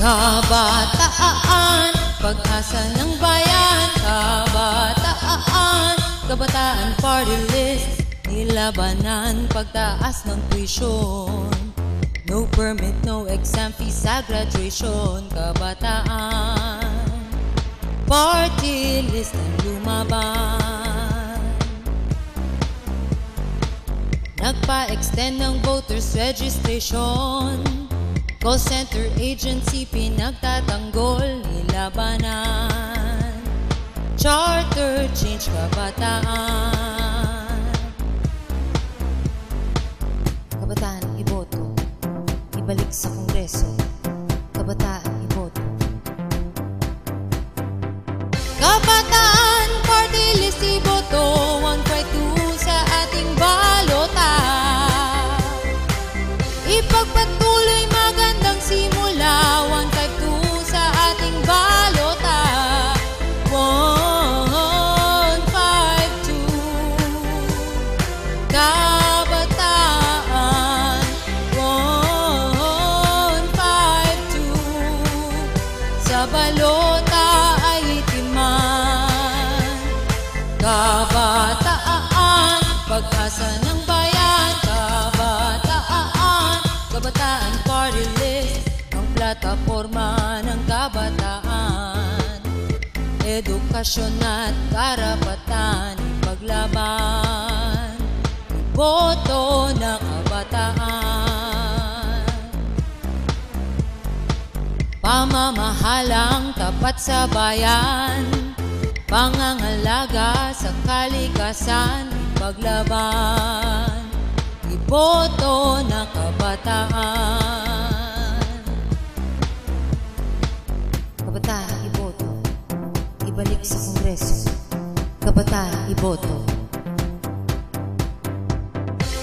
Kabataan, pag-asa ng bayan. Kabataan, kabataan party list. Nilabanan, pagtaas ng tuition. No permit, no exam fee sa graduation. Kabataan, party list ang lumaban. Nagpa-extend ng voters registration. Call center agency pinagtatanggol, nilabanan. Charter change, kabataan. Kabataan, iboto. Ibalik sa Kongreso. Kabataan, iboto. Kabataan, party list, iboto. 152 sa ating balota. Ipagpatuloy magandang simula. 152 sa ating balota. 152 kabataan. 152 sa balota ay itiman. Kabataan, pag-asa ng bayan. Kabataan, kabataan party list. Ang plataforma ng kabataan. Edukasyon at karapatan, ipaglaban. Boto na kabataan. Pamamahalang tapat sa bayan. Pangangalaga sa kalikasan, ipaglaban. Iboto na kabataan. Kabataan, iboto. Ibalik sa Kongreso. Kabataan, iboto.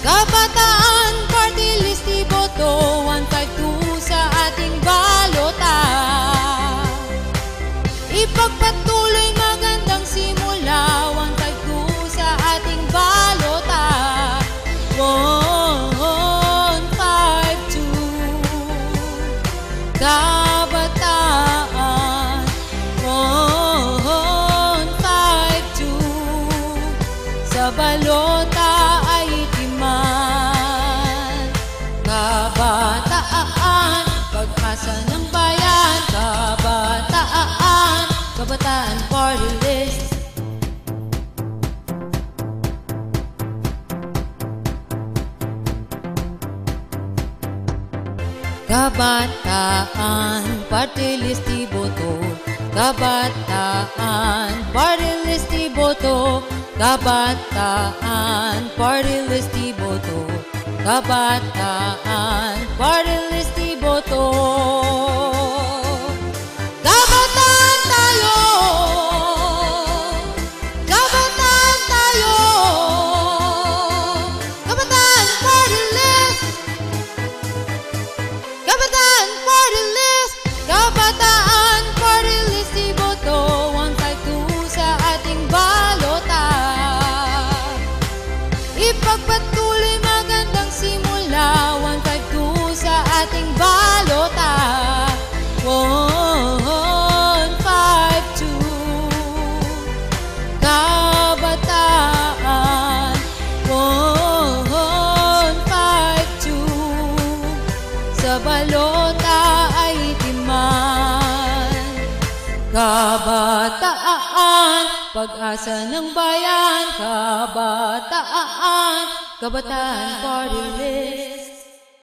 Kabataan, party list, iboto. 152 sa ating balota. Ipagpatuloy magandang simula. 152 sa ating balota. 152 kabataan. 152 sa balota ay itiman. Kabataan, pag-asa ng bayan. Kabataan, kabataan party list. Kabataan, party list, iboto. Kabataan, party list, iboto. Kabataan, party list, iboto. Kabataan, party list, iboto. Kabataan tayo. Kabataan tayo. Kabataan party list. Kabataan party list. Kabataan party list, iboto. 152 sa ating balota. Ipagpatuloy magandang simula. 152 sa ating balota. 152 kabataan. 152 sa balota ay itiman. Kabataan, pag-asa ng bayan. Kabataan, kabataan party list.